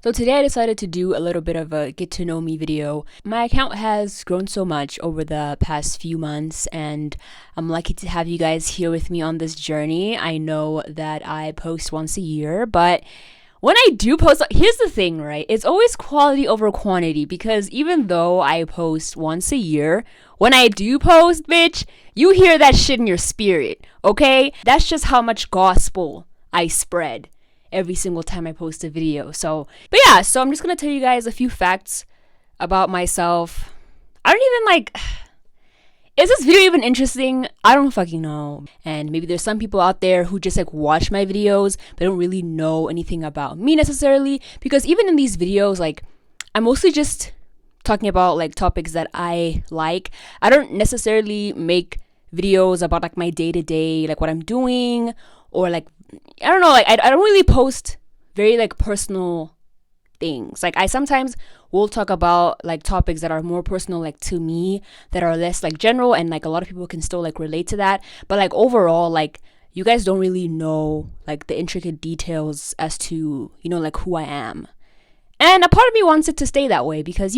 So today I decided to do a little bit of a get to know me video. My account has grown so much over the past few months and I'm lucky to have you guys here with me on this journey. I know that I post once a year, but when I do post, here's the thing, right? It's always quality over quantity because even though I post once a year, when I do post, bitch, you hear that shit in your spirit, okay? That's just how much gospel I spread every single time I post a video. So I'm just gonna tell you guys a few facts about myself. I don't even is this video even interesting? I don't fucking know. And maybe there's some people out there who just watch my videos but don't really know anything about me necessarily, because even in these videos, I'm mostly just talking about topics that I like. I don't necessarily make videos about my day-to-day, what I'm doing, or I don't know, I don't really post very personal things. I sometimes will talk about topics that are more personal to me, that are less general, and a lot of people can still relate to that. But overall, you guys don't really know the intricate details as to who I am. And a part of me wants it to stay that way because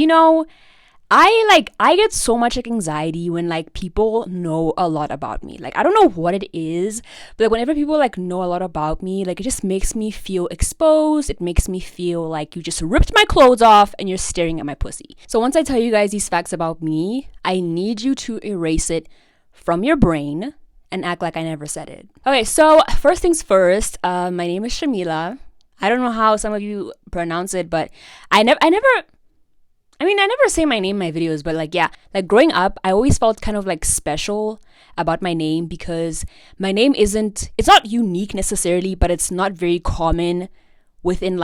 I get so much anxiety when people know a lot about me. I don't know what it is, but whenever people know a lot about me, it just makes me feel exposed. It makes me feel like you just ripped my clothes off and you're staring at my pussy. So once I tell you guys these facts about me, I need you to erase it from your brain and act like I never said it. Okay, so first things first, my name is Shamila. I don't know how some of you pronounce it, but I never say my name in my videos, but growing up, I always felt kind of special about my name because my name it's not unique necessarily, but it's not very common within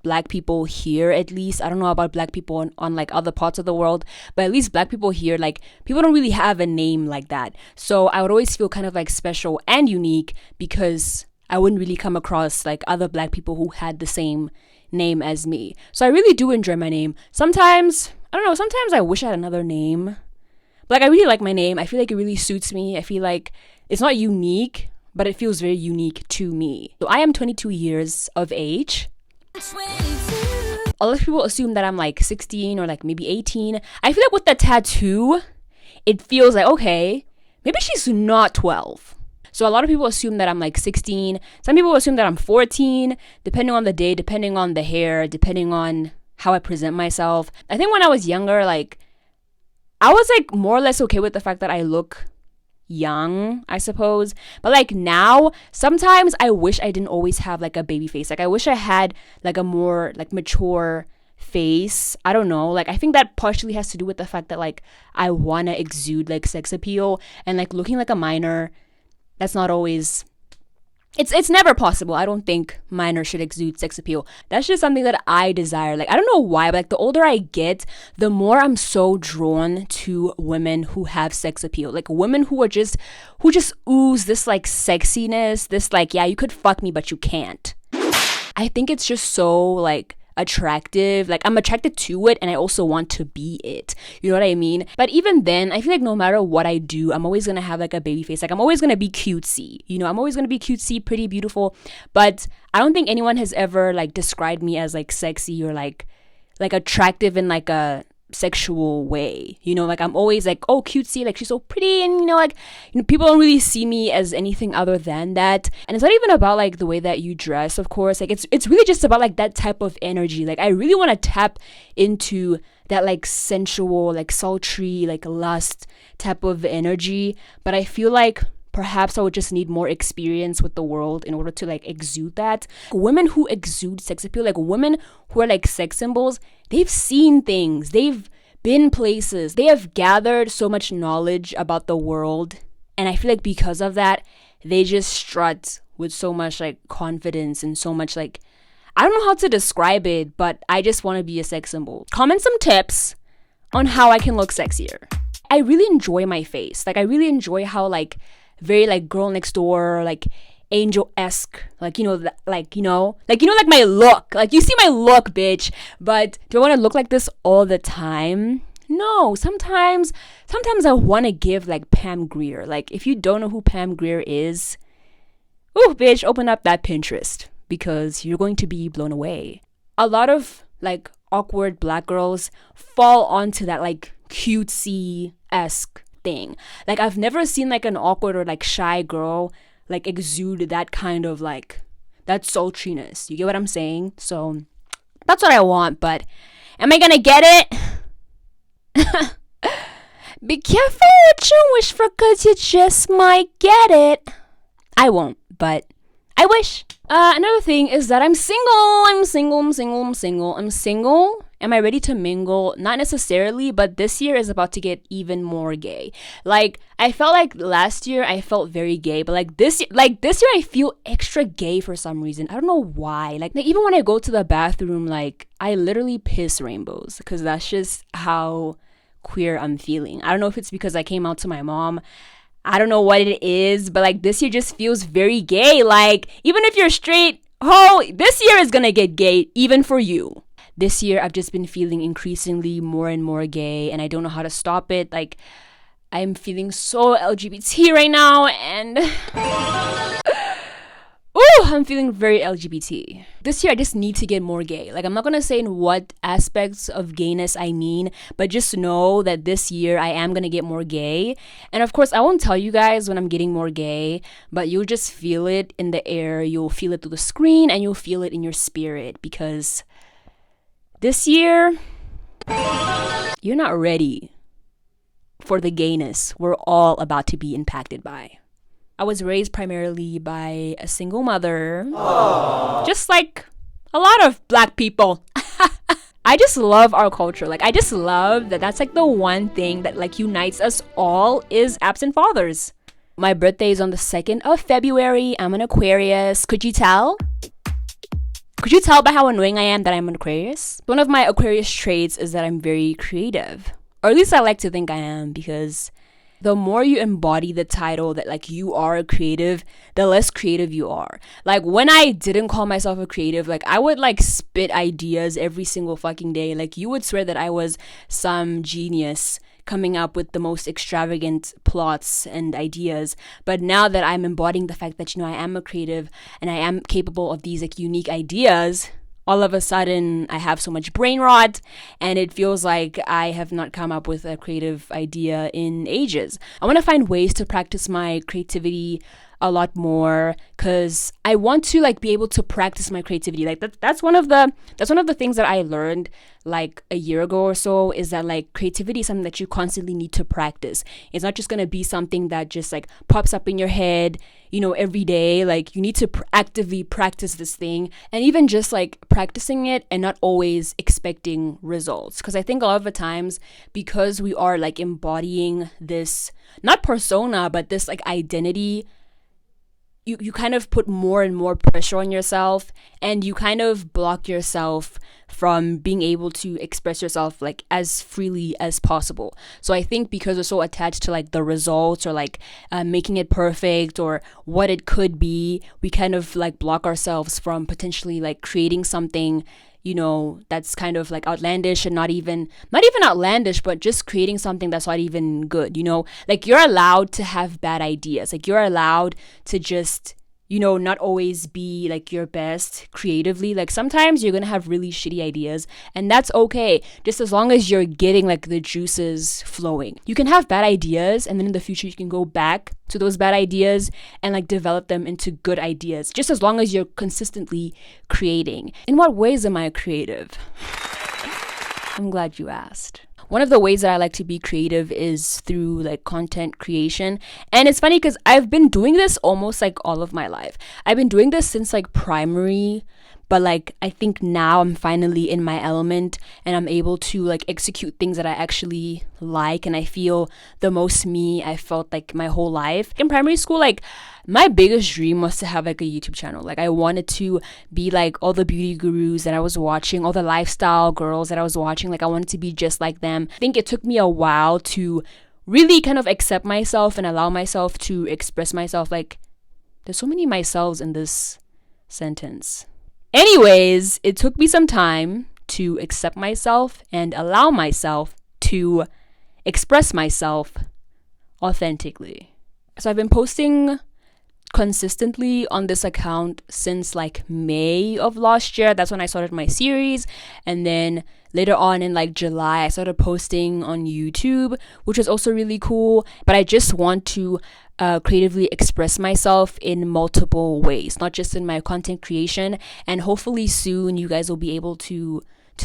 black people here, at least. I don't know about black people on other parts of the world, but at least black people here, people don't really have a name like that. So I would always feel kind of special and unique because I wouldn't really come across other black people who had the same name as me. So I really do enjoy my name. Sometimes I wish I had another name. But I really like my name. I feel like it really suits me. I feel like it's not unique, but it feels very unique to me. So I am 22 years of age. A lot of people assume that I'm 16 or maybe 18. I feel like with the tattoo, it feels okay, maybe she's not 12. So a lot of people assume that I'm 16. Some people assume that I'm 14, depending on the day, depending on the hair, depending on how I present myself. I think when I was younger, I was more or less okay with the fact that I look young, I suppose. But now, sometimes I wish I didn't always have a baby face. I wish I had a more mature face. I don't know. I think that partially has to do with the fact that I want to exude sex appeal, and looking like a minor, that's not always, it's never possible. I don't think minors should exude sex appeal. That's just something that I desire. I don't know why, but the older I get, the more I'm so drawn to women who have sex appeal. Women who just ooze this sexiness, this yeah, you could fuck me, but you can't. I think it's just so attractive. I'm attracted to it, and I also want to be it. You know what I mean? But even then, I feel no matter what I do, I'm always gonna have a baby face. I'm always gonna be cutesy. I'm always gonna be cutesy, pretty, beautiful. But I don't think anyone has ever described me as sexy or attractive in a sexual way. I'm always oh, cutesy, she's so pretty, and people don't really see me as anything other than that. And it's not even about the way that you dress, of course. It's really just about that type of energy. I really want to tap into that sensual, sultry, lust type of energy. But I feel perhaps I would just need more experience with the world in order to exude that. Women who exude sex appeal, women who are sex symbols, they've seen things, they've been places, they have gathered so much knowledge about the world, and I feel because of that, they just strut with so much confidence and so much I don't know how to describe it, but I just want to be a sex symbol. Comment some tips on how I can look sexier. I really enjoy my face. I really enjoy how very girl next door, angel-esque, my look. You see my look, bitch. But do I want to look like this all the time? No. Sometimes I want to give Pam Grier. If you don't know who Pam Grier is, ooh, bitch, open up that Pinterest because you're going to be blown away. a lot of like awkward black girls fall onto that like cutesy-esque thing. Like I've never seen like an awkward or like shy girl like exude that kind of like that sultriness. You get what I'm saying? So that's what I want, but am I gonna get it? Be careful what you wish for, cause you just might get it. I won't, but I wish. Another thing is that I'm single. I'm single. Am I ready to mingle? Not necessarily, but this year is about to get even more gay. Like, I felt like last year I felt very gay, but like this year I feel extra gay for some reason. I don't know why. Like even when I go to the bathroom, like I literally piss rainbows because that's just how queer I'm feeling. I don't know if it's because I came out to my mom. I don't know what it is, but like this year just feels very gay. Like even if you're straight, this year is gonna get gay even for you. This year I've just been feeling increasingly more and more gay, and I don't know how to stop it. Like I'm feeling so LGBT right now, and I'm feeling very LGBT. This year I just need to get more gay. Like I'm not gonna say in what aspects of gayness I mean, but just know that this year I am gonna get more gay. And of course I won't tell you guys when I'm getting more gay, but you'll just feel it in the air, you'll feel it through the screen, and you'll feel it in your spirit, because this year you're not ready for the gayness we're all about to be impacted by. I was raised primarily by a single mother. Aww. Just like a lot of black people. I just love our culture. Like I just love that that's like the one thing that like unites us all is absent fathers. My birthday is on the 2nd of February. I'm an Aquarius. Could you tell? Could you tell by how annoying I am that I'm an Aquarius? One of my Aquarius traits is that I'm very creative. Or at least I like to think I am, because the more you embody the title that like you are a creative, the less creative you are. Like when I didn't call myself a creative, like I would like spit ideas every single fucking day. Like you would swear that I was some genius coming up with the most extravagant plots and ideas. But now that I'm embodying the fact that, you know, I am a creative and I am capable of these like unique ideas, all of a sudden I have so much brain rot and it feels like I have not come up with a creative idea in ages. I want to find ways to practice my creativity a lot more, because I want to like be able to practice my creativity. Like that's one of the things that I learned like a year ago or so, is that like creativity is something that you constantly need to practice. It's not just going to be something that just like pops up in your head, you know, every day. Like you need to actively practice this thing, and even just like practicing it and not always expecting results. Because I think a lot of the times, because we are like embodying this not persona but this like identity, you kind of put more and more pressure on yourself, and you kind of block yourself from being able to express yourself like as freely as possible. So I think because we're so attached to like the results, or like making it perfect, or what it could be, we kind of like block ourselves from potentially like creating something, you know, that's kind of like outlandish, and not even outlandish, but just creating something that's not even good, you know? Like you're allowed to have bad ideas. Like you're allowed to just, you know, not always be like your best creatively. Like sometimes you're gonna have really shitty ideas, and that's okay, just as long as you're getting like the juices flowing. You can have bad ideas, and then in the future you can go back to those bad ideas and like develop them into good ideas, just as long as you're consistently creating. In what ways am I creative? I'm glad you asked. One of the ways that I like to be creative is through like content creation. And it's funny because I've been doing this almost like all of my life. I've been doing this since like primary, but like I think now I'm finally in my element, and I'm able to like execute things that I actually like, and I feel the most me I felt like my whole life. In primary school, like my biggest dream was to have like a YouTube channel. Like I wanted to be like all the beauty gurus that I was watching, all the lifestyle girls that I was watching. Like I wanted to be just like them. I think it took me a while to really kind of accept myself and allow myself to express myself. Like there's so many myselves in this sentence. Anyways, it took me some time to accept myself and allow myself to express myself authentically. So I've been posting consistently on this account since like May of last year. That's when I started my series. And then later on in like July, I started posting on YouTube, which was also really cool. But I just want to creatively express myself in multiple ways, not just in my content creation. And hopefully soon you guys will be able to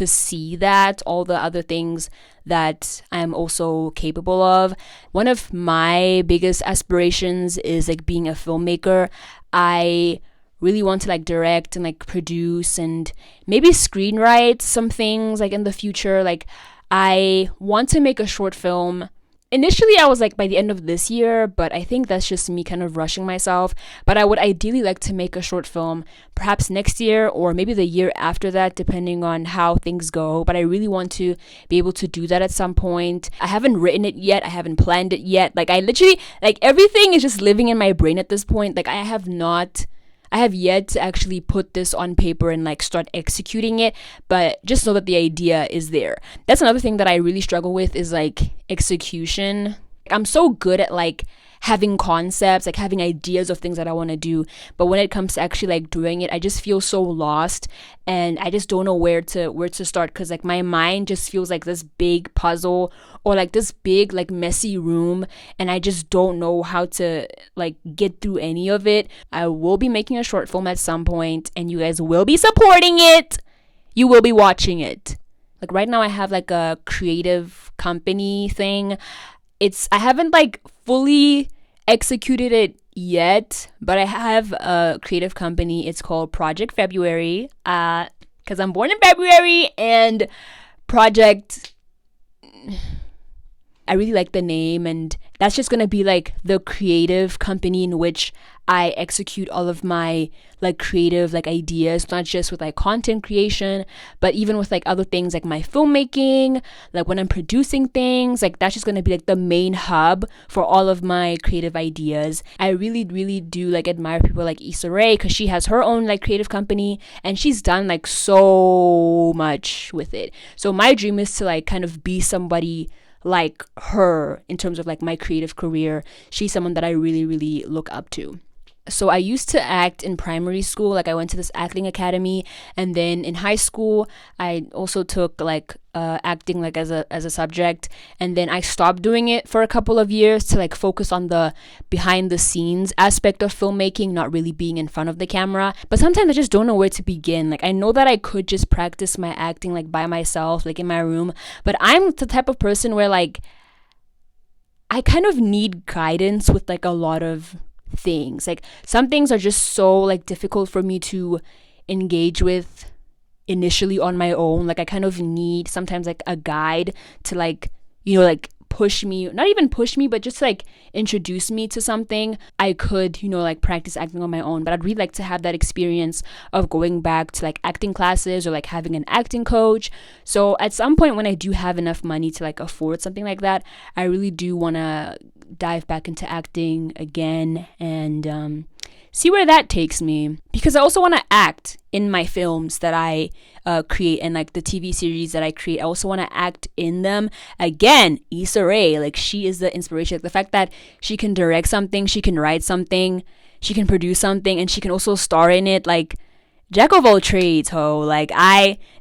see that, all the other things that I'm also capable of. One of my biggest aspirations is like being a filmmaker. I really want to like direct and like produce and maybe screenwrite some things like in the future. Like I want to make a short film. Initially, I was like by the end of this year, but I think that's just me kind of rushing myself. But I would ideally like to make a short film perhaps next year or maybe the year after that, depending on how things go. But I really want to be able to do that at some point. I haven't written it yet. I haven't planned it yet. Like I literally, like everything is just living in my brain at this point. Like I have yet to actually put this on paper and like start executing it, but just know that the idea is there. That's another thing that I really struggle with is like execution. I'm so good at like having concepts, like having ideas of things that I want to do, but when it comes to actually like doing it, I just feel so lost and I just don't know where to start, because like my mind just feels like this big puzzle or like this big like messy room, and I just don't know how to like get through any of it. I will be making a short film at some point and you guys will be supporting it. You will be watching it. Like right now I have like a creative company thing. I haven't like fully executed it yet, but I have a creative company. It's called Project February, because I'm born in February, and Project, I really like the name, and that's just gonna be like the creative company in which I execute all of my like creative like ideas, not just with like content creation, but even with like other things like my filmmaking, like when I'm producing things, like that's just gonna be like the main hub for all of my creative ideas. I really, really do like admire people like Issa Rae, because she has her own like creative company and she's done like so much with it. So my dream is to like kind of be somebody like her in terms of like my creative career. She's someone that I really, really look up to. So I used to act in primary school. Like I went to this acting academy, and then in high school I also took like acting like as a subject, and then I stopped doing it for a couple of years to like focus on the behind the scenes aspect of filmmaking, not really being in front of the camera. But sometimes I just don't know where to begin. Like I know that I could just practice my acting like by myself, like in my room, but I'm the type of person where like I kind of need guidance with like a lot of things. Like some things are just so like difficult for me to engage with initially on my own. Like I kind of need sometimes like a guide to like, you know, like push me, not even push me, but just like introduce me to something. I could, you know, like practice acting on my own, but I'd really like to have that experience of going back to like acting classes or like having an acting coach. So at some point when I do have enough money to like afford something like that, I really do want to dive back into acting again and see where that takes me, because I also want to act in my films that I create and like the TV series that I create. I also want to act in them. Again, Issa Rae, like she is the inspiration. Like the fact that she can direct something, she can write something, she can produce something, and she can also star in it. Like jack of all trades, ho. Like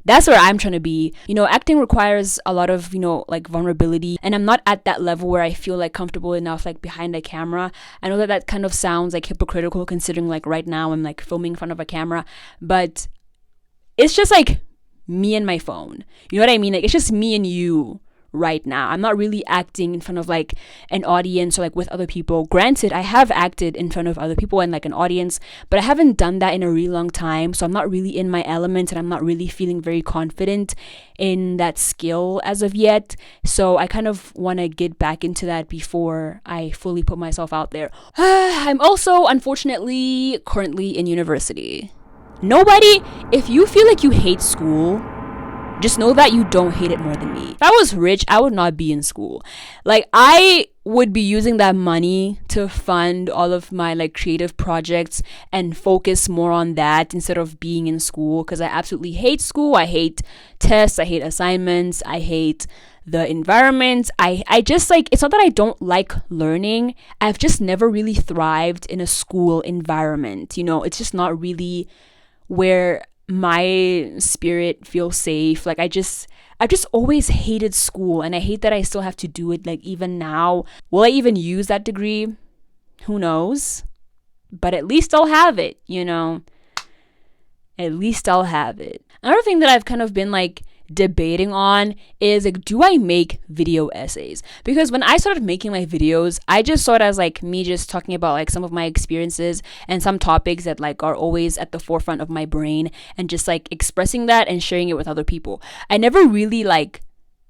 that's where I'm trying to be. You know, acting requires a lot of, you know, like vulnerability, and I'm not at that level where I feel like comfortable enough like behind a camera. I know that that kind of sounds like hypocritical considering like right now I'm like filming in front of a camera, but it's just like me and my phone. You know what I mean? Like it's just me and you right now. I'm not really acting in front of like an audience or like with other people. Granted, I have acted in front of other people and like an audience, but I haven't done that in a really long time. So I'm not really in my element and I'm not really feeling very confident in that skill as of yet. So I kind of want to get back into that before I fully put myself out there. I'm also unfortunately currently in university. If you feel like you hate school, just know that you don't hate it more than me. If I was rich, I would not be in school. Like I would be using that money to fund all of my like creative projects and focus more on that instead of being in school, because I absolutely hate school. I hate tests, I hate assignments, I hate the environment. I just like, it's not that I don't like learning. I've just never really thrived in a school environment. It's just not really where my spirit feels safe. Like I've just always hated school, and I hate that I still have to do it, like even now. Will I even use that degree? Who knows? But at least I'll have it, At least I'll have it. Another thing that I've kind of been like debating on is like, do I make video essays? Because when I started making my videos, I just saw it as like me just talking about like some of my experiences and some topics that like are always at the forefront of my brain, and just like expressing that and sharing it with other people. I never really like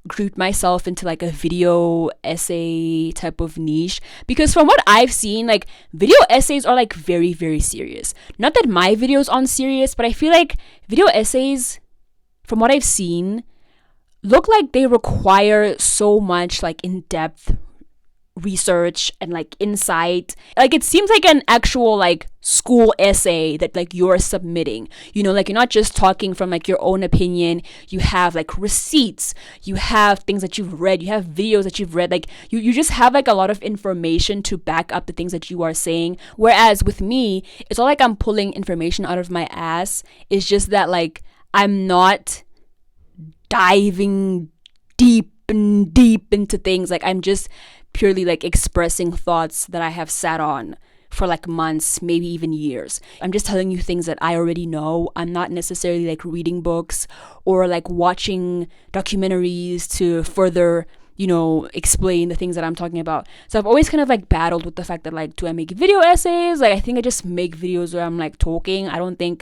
grouped myself into like a video essay type of niche, because from what I've seen, like video essays are like very, very serious. Not that my videos aren't serious, but I feel like video essays, from what I've seen, look like they require so much like in-depth research and like insight. Like it seems like an actual like school essay that like you're submitting, like you're not just talking from like your own opinion. You have like receipts, you have things that you've read, you have videos that you've read, like you just have like a lot of information to back up the things that you are saying. Whereas with me, it's all like I'm pulling information out of my ass. It's just that like I'm not diving deep into things. Like I'm just purely like expressing thoughts that I have sat on for like months, maybe even years. I'm just telling you things that I already know. I'm not necessarily like reading books or like watching documentaries to further explain the things that I'm talking about. So I've always kind of like battled with the fact that like, do I make video essays? Like I think I just make videos where I'm like talking. I don't know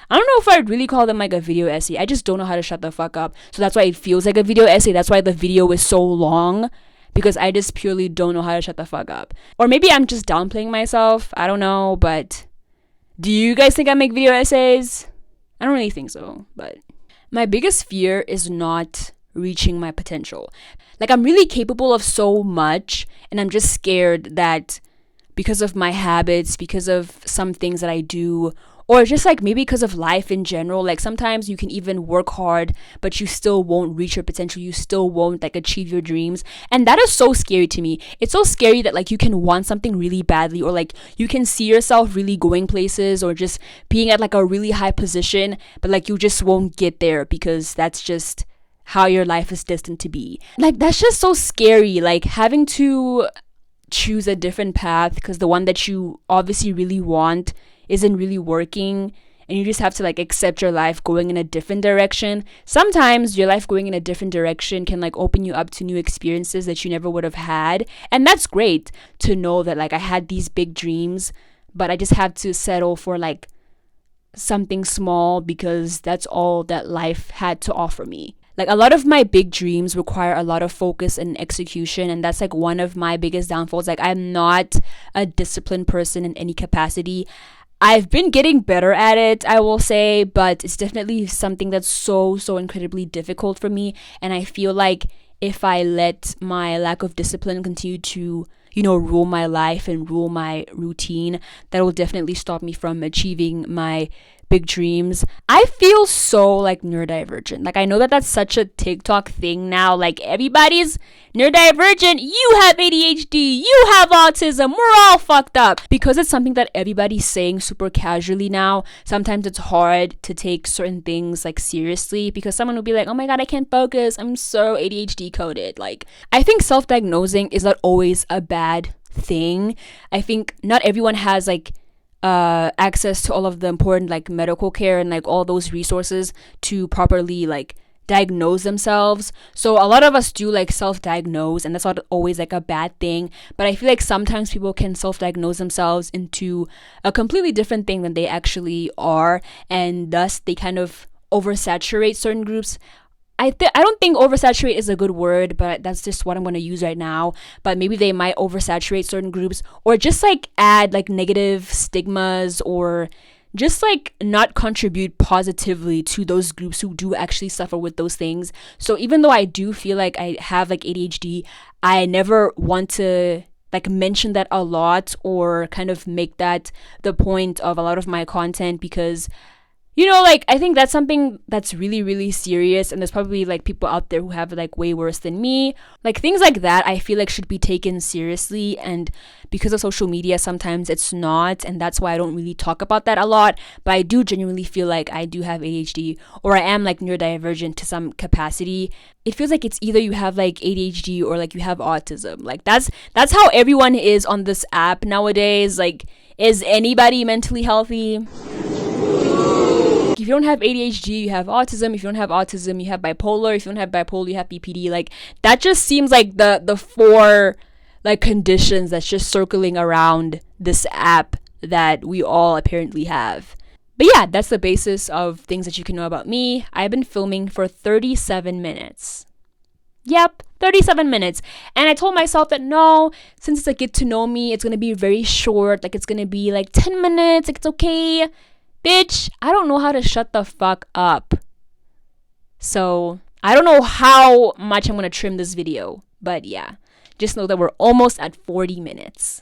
if I'd really call them like a video essay. I just don't know how to shut the fuck up. So that's why it feels like a video essay. That's why the video is so long, because I just purely don't know how to shut the fuck up. Or maybe I'm just downplaying myself. I don't know, but do you guys think I make video essays? I don't really think so, but my biggest fear is not reaching my potential. Like I'm really capable of so much, and I'm just scared that because of my habits, because of some things that I do, or just like maybe because of life in general, like sometimes you can even work hard but you still won't reach your potential. You still won't like achieve your dreams, and that is so scary to me. It's so scary that like you can want something really badly, or like you can see yourself really going places or just being at like a really high position, but like you just won't get there because that's just how your life is destined to be. Like that's just so scary, like having to choose a different path because the one that you obviously really want isn't really working, and you just have to like accept your life going in a different direction. Sometimes your life going in a different direction can like open you up to new experiences that you never would have had, and that's great to know that like I had these big dreams, but I just have to settle for like something small because that's all that life had to offer me. Like a lot of my big dreams require a lot of focus and execution, and that's like one of my biggest downfalls. Like I'm not a disciplined person in any capacity. I've been getting better at it, I will say, but it's definitely something that's so incredibly difficult for me, and I feel like if I let my lack of discipline continue to rule my life and rule my routine, that will definitely stop me from achieving my big dreams. I feel so like neurodivergent. Like I know that that's such a TikTok thing now. Like everybody's neurodivergent. You have ADHD. You have autism. We're all fucked up. Because it's something that everybody's saying super casually now. Sometimes it's hard to take certain things like seriously because someone will be like, oh my god, I can't focus. I'm so ADHD coded. Like I think self-diagnosing is not always a bad thing. I think not everyone has like access to all of the important like medical care and like all those resources to properly like diagnose themselves. So a lot of us do like self-diagnose, and that's not always like a bad thing, but I feel like sometimes people can self-diagnose themselves into a completely different thing than they actually are, and thus they kind of oversaturate certain groups. I don't think oversaturate is a good word, but that's just what I'm going to use right now. But maybe they might oversaturate certain groups, or just like add like negative stigmas, or just like not contribute positively to those groups who do actually suffer with those things. So even though I do feel like I have like ADHD, I never want to like mention that a lot or kind of make that the point of a lot of my content, because You know, like, I think that's something that's really, really serious, and there's probably like people out there who have like way worse than me. Like, things like that I feel like should be taken seriously, and because of social media sometimes it's not, and that's why I don't really talk about that a lot. But I do genuinely feel like I do have ADHD, or I am like neurodivergent to some capacity. It feels like it's either you have like ADHD or like you have autism. Like, that's how everyone is on this app nowadays. Like, is anybody mentally healthy? If you don't have ADHD, you have autism. If you don't have autism, you have bipolar. If you don't have bipolar, you have BPD. Like, that just seems like the four like conditions that's just circling around this app that we all apparently have. But yeah, that's the basis of things that you can know about me. I've been filming for 37 minutes. Yep, 37 minutes. And I told myself that no, since it's a get to know me, it's gonna be very short. Like, it's gonna be like 10 minutes. Like, it's okay. Bitch, I don't know how to shut the fuck up. So, I don't know how much I'm gonna trim this video. But yeah, just know that we're almost at 40 minutes.